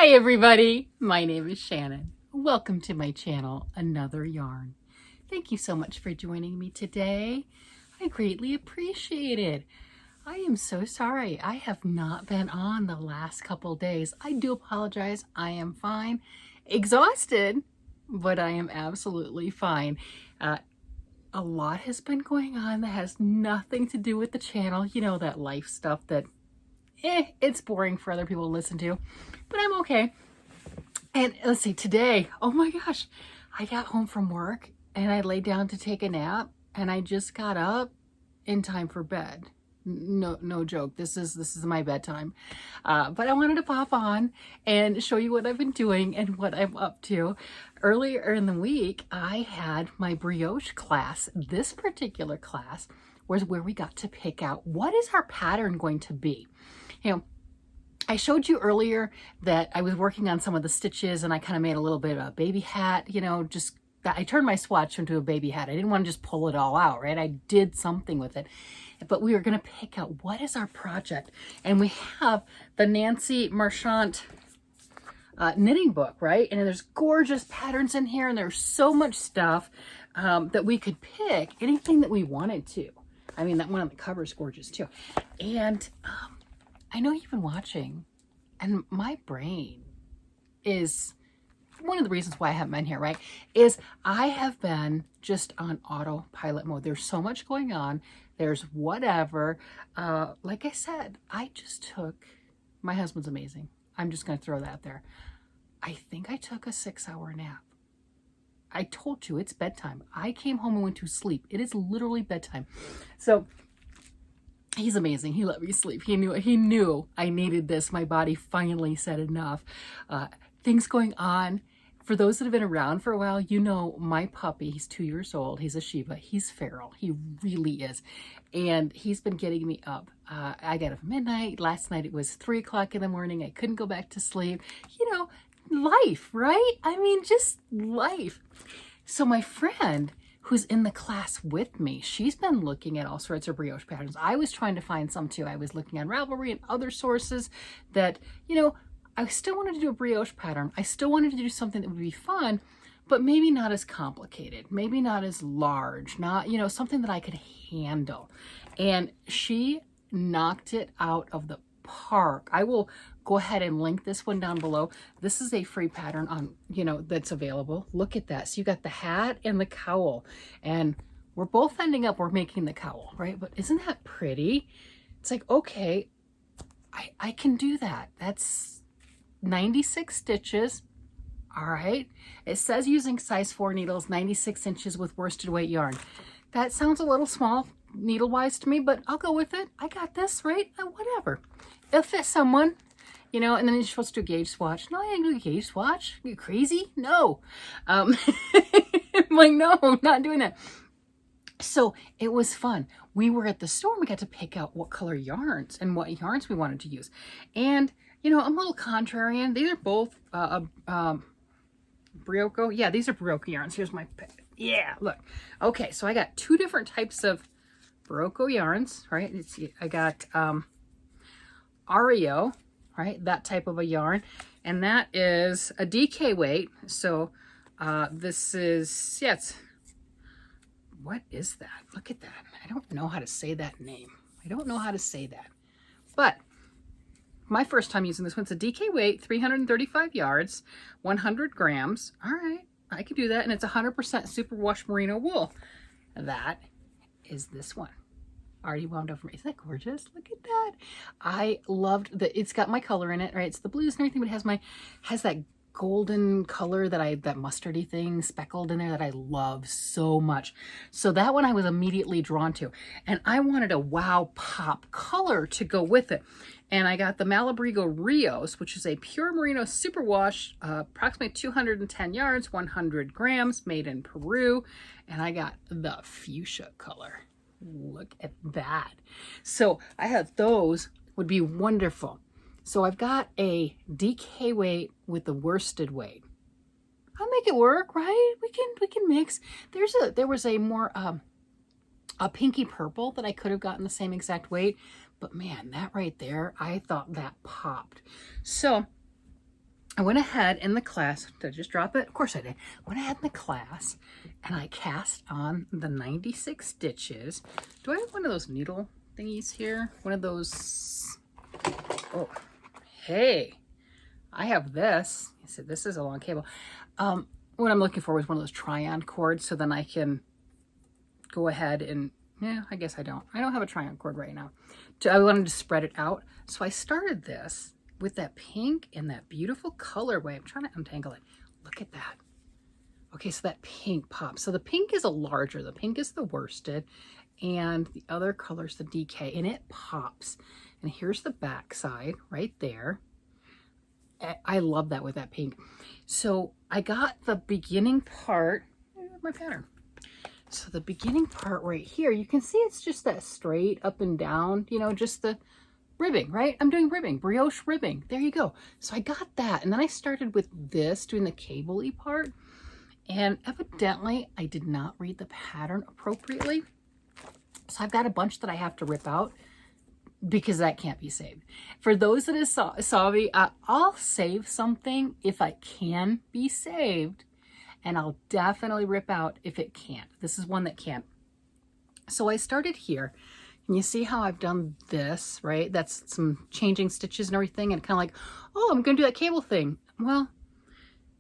Hi everybody, my name is Shannon. Welcome to my channel, Another Yarn. Thank you so much for joining me today. I greatly appreciate it. I am so sorry I have not been on the last couple days. I do apologize. I am fine. Exhausted, but I am absolutely fine. A lot has been going on that has nothing to do with the channel. You know, that life stuff that it's boring for other people to listen to, but I'm okay. And let's see, today, oh my gosh, I got home from work and I laid down to take a nap and I just got up in time for bed. No joke. This is my bedtime. But I wanted to pop on and show you what I've been doing and what I'm up to. Earlier in the week, I had my brioche class. This particular class was where we got to pick out what is our pattern going to be. You know, I showed you earlier that I was working on some of the stitches and I kind of made a little bit of a baby hat, you know, just I turned my swatch into a baby hat. I didn't want to just pull it all out, right? I did something with it, but we were going to pick out what is our project. And we have the Nancy Marchant knitting book, right? And there's gorgeous patterns in here and there's so much stuff that we could pick anything that we wanted to. I mean, that one on the cover is gorgeous too. And I know you've been watching, and my brain is one of the reasons why I haven't been here, right? Is I have been just on autopilot mode. There's so much going on. There's whatever. Like I said, I just took, my husband's amazing. I'm just going to throw that out there. I think I took a 6-hour nap. I told you it's bedtime. I came home and went to sleep. It is literally bedtime. So he's amazing. He let me sleep. He knew I needed this. My body finally said enough. Things going on. For those that have been around for a while, you know my puppy, he's 2 years old. He's a Shiba. He's feral. He really is. And he's been getting me up. I got up at midnight. Last night it was 3 o'clock in the morning. I couldn't go back to sleep. You know, life, right? I mean, just life. So my friend who's in the class with me, she's been looking at all sorts of brioche patterns. I was trying to find some too. I was looking on Ravelry and other sources that, you know, I still wanted to do a brioche pattern. I still wanted to do something that would be fun, but maybe not as complicated, maybe not as large, not, you know, something that I could handle. And she knocked it out of the park. I will go ahead and link this one down below. This is a free pattern on, you know, that's available. Look at that. So you got the hat and the cowl, and we're both ending up, we're making the cowl, right? But isn't that pretty? It's like, okay, I can do that. That's 96 stitches. All right. It says using size 4 needles, 96 inches with worsted weight yarn. That sounds a little small needle wise to me, but I'll go with it. I got this, right? Whatever. It'll fit someone, you know. And then you're supposed to do a gauge swatch. No, I ain't doing a gauge swatch. Are you crazy? No. I'm like, no, I'm not doing that. So it was fun. We were at the store and we got to pick out what color yarns and what yarns we wanted to use. And, you know, I'm a little contrarian. These are both Brioche. Yeah, these are Brioche yarns. Here's my pick. Yeah, look. Okay, so I got 2 different types of Brioche yarns, right? I got Ario, right? That type of a yarn. And that is a DK weight. So this is, yeah, it's, what is that? Look at that. I don't know how to say that name. I don't know how to say that. But my first time using this one, it's a DK weight, 335 yards, 100 grams. All right, I can do that. And it's 100% superwash merino wool. That is this one. Already wound up for me. Isn't that gorgeous? Look at that. I loved that. It's got my color in it, right? It's the blues and everything, but it has that golden color that mustardy thing speckled in there that I love so much. So that one I was immediately drawn to, and I wanted a wow pop color to go with it. And I got the Malabrigo Rios, which is a pure merino superwash, approximately 210 yards, 100 grams, made in Peru. And I got the fuchsia color. Look at that. So I had those would be wonderful. So I've got a DK weight with the worsted weight. I'll make it work, right? We can mix. There was a more a pinky purple that I could have gotten the same exact weight, but man, that right there, I thought that popped. So I went ahead in the class, did I just drop it? Of course I did. Went ahead in the class and I cast on the 96 stitches. Do I have one of those needle thingies here? One of those, oh, hey, I have this. I said, this is a long cable. What I'm looking for was one of those try-on cords so then I can go ahead and, yeah, I guess I don't have a try-on cord right now. I wanted to spread it out. So I started this with that pink and that beautiful colorway. I'm trying to untangle it. Look at that. Okay, so that pink pops. So the pink is a larger, the pink is the worsted, and the other color's the DK, and it pops. And here's the back side right there. I love that with that pink. So I got the beginning part, my pattern. So the beginning part right here, you can see it's just that straight up and down, you know, just the ribbing, right? I'm doing ribbing, brioche ribbing. There you go. So I got that. And then I started with this, doing the cable-y part. And evidently, I did not read the pattern appropriately. So I've got a bunch that I have to rip out because that can't be saved. For those that saw me, I'll save something if I can be saved. And I'll definitely rip out if it can't. This is one that can't. So I started here. And you see how I've done this, right? That's some changing stitches and everything, and kind of like, oh, I'm going to do that cable thing. Well,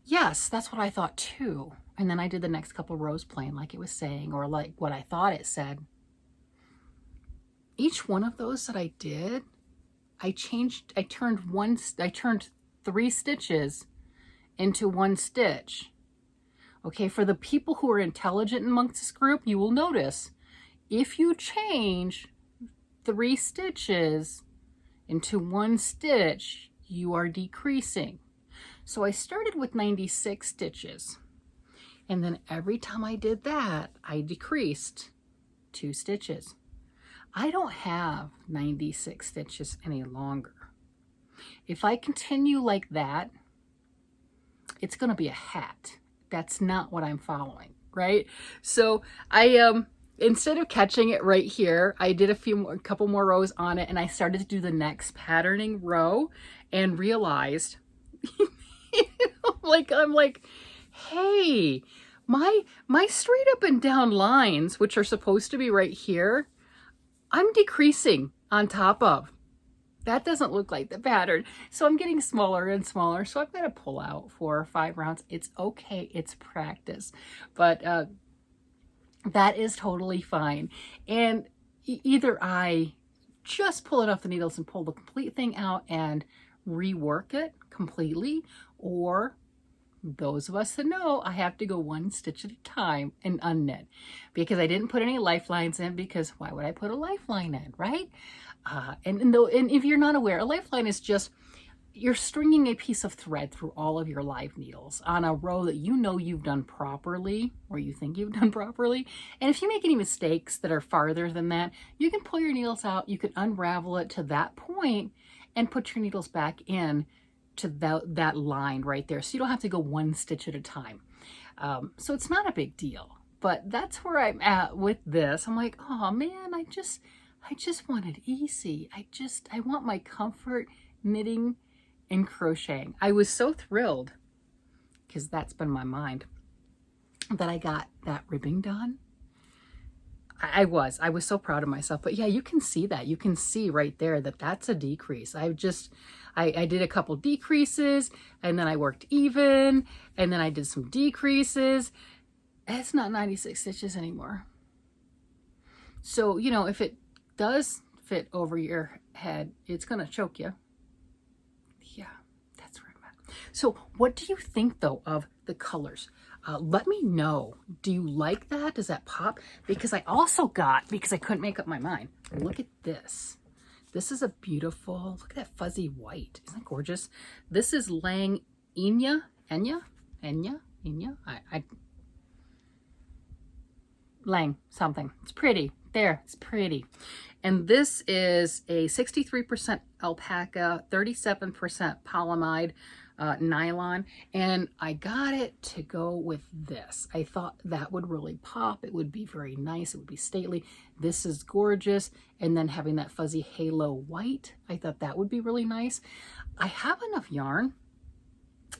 yes, that's what I thought too. And then I did the next couple rows plain like it was saying, or like what I thought it said. Each one of those that I did, I turned 3 stitches into 1 stitch. Okay, for the people who are intelligent amongst this group, you will notice if you change 3 stitches into 1 stitch, you are decreasing. So I started with 96 stitches. And then every time I did that, I decreased 2 stitches. I don't have 96 stitches any longer. If I continue like that, it's going to be a hat. That's not what I'm following, right? So I instead of catching it right here, I did a couple more rows on it, and I started to do the next patterning row and realized, I'm like, hey, my straight up and down lines, which are supposed to be right here, I'm decreasing on top of. That doesn't look like the pattern. So I'm getting smaller and smaller. So I've got to pull out 4 or 5 rounds. It's okay. It's practice. But that is totally fine. And either I just pull it off the needles and pull the complete thing out and rework it completely, or those of us that know, I have to go 1 stitch at a time and unknit, because I didn't put any lifelines in, because why would I put a lifeline in, right? And if you're not aware, a lifeline is just, you're stringing a piece of thread through all of your live needles on a row that you know you've done properly, or you think you've done properly. And if you make any mistakes that are farther than that, you can pull your needles out, you can unravel it to that point and put your needles back in to that line right there. So you don't have to go 1 stitch at a time. So it's not a big deal, but that's where I'm at with this. I'm like, oh man, I just want it easy. I want my comfort knitting and crocheting. I was so thrilled, because that's been my mind, that I got that ribbing done. I was so proud of myself. But yeah, you can see that. You can see right there that that's a decrease. I did a couple decreases, and then I worked even, and then I did some decreases. It's not 96 stitches anymore. So, you know, if it does fit over your head, it's going to choke you. Yeah, that's where I'm at. So what do you think, though, of the colors? Let me know. Do you like that? Does that pop? Because I also got, because I couldn't make up my mind, look at this. This is a beautiful, look at that fuzzy white. Isn't that gorgeous? This is Lang Enya. Lang something. It's pretty. There, it's pretty. And this is a 63% alpaca, 37% polyamide nylon, and I got it to go with this. I thought that would really pop. It would be very nice. It would be stately. This is gorgeous. And then having that fuzzy halo white, I thought that would be really nice. I have enough yarn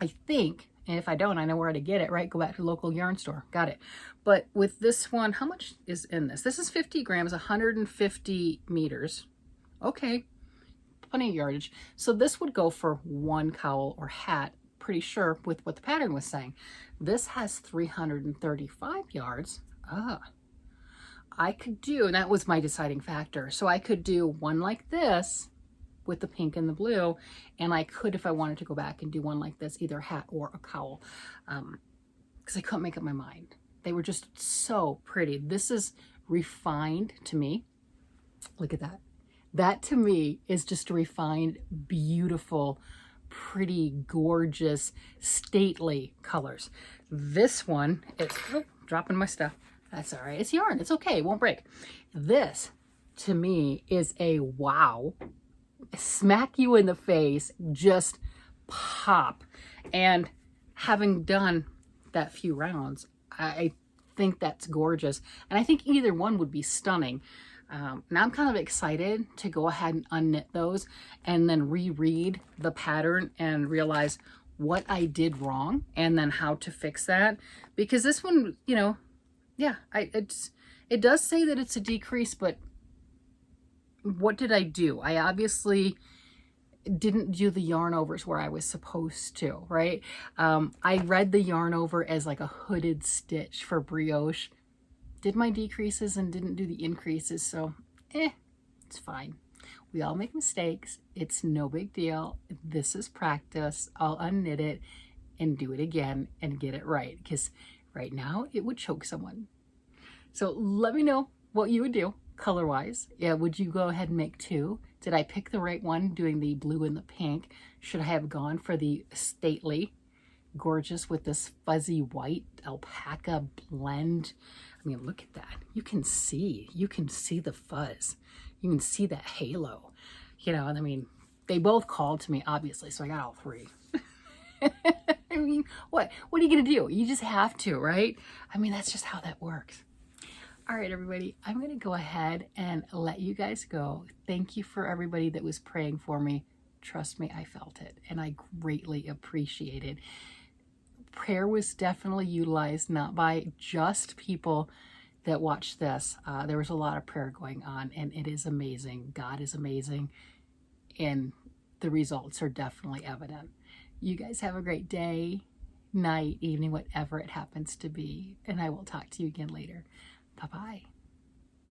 I think, and if I don't, I know where to get it, right? Go back to the local yarn store. Got it. But with this one, how much is in this? This is 50 grams, 150 meters. Okay, plenty of yardage. So this would go for one cowl or hat, pretty sure with what the pattern was saying. This has 335 yards. I could do, and that was my deciding factor. So I could do one like this with the pink and the blue, and I could, if I wanted to go back and do one like this, either a hat or a cowl, because I couldn't make up my mind. They were just so pretty. This is refined to me. Look at that. That to me is just a refined, beautiful, pretty, gorgeous, stately colors. This one is, oh, dropping my stuff. That's all right. It's yarn. It's okay. It won't break. This to me is a wow. Smack you in the face, just pop. And having done that few rounds, I think that's gorgeous. And I think either one would be stunning. Now I'm kind of excited to go ahead and unknit those and then reread the pattern and realize what I did wrong and then how to fix that. Because this one, you know, yeah, it does say that it's a decrease, but what did I do? I obviously didn't do the yarn overs where I was supposed to, right? I read the yarn over as like a hooded stitch for brioche. Did my decreases and didn't do the increases, so it's fine. We all make mistakes. It's no big deal. This is practice. I'll unknit it and do it again and get it right, because right now it would choke someone. So let me know what you would do color-wise. Yeah, would you go ahead and make two? Did I pick the right one doing the blue and the pink? Should I have gone for the stately, gorgeous with this fuzzy white alpaca blend? I mean, look at that. You can see the fuzz. You can see that halo, you know, and I mean, they both called to me, obviously, so I got all three. I mean, what are you gonna do? You just have to, right? I mean, that's just how that works. All right, everybody, I'm going to go ahead and let you guys go. Thank you for everybody that was praying for me. Trust me, I felt it, and I greatly appreciate it. Prayer was definitely utilized, not by just people that watch this. There was a lot of prayer going on, and it is amazing. God is amazing, and the results are definitely evident. You guys have a great day, night, evening, whatever it happens to be, and I will talk to you again later. Bye-bye.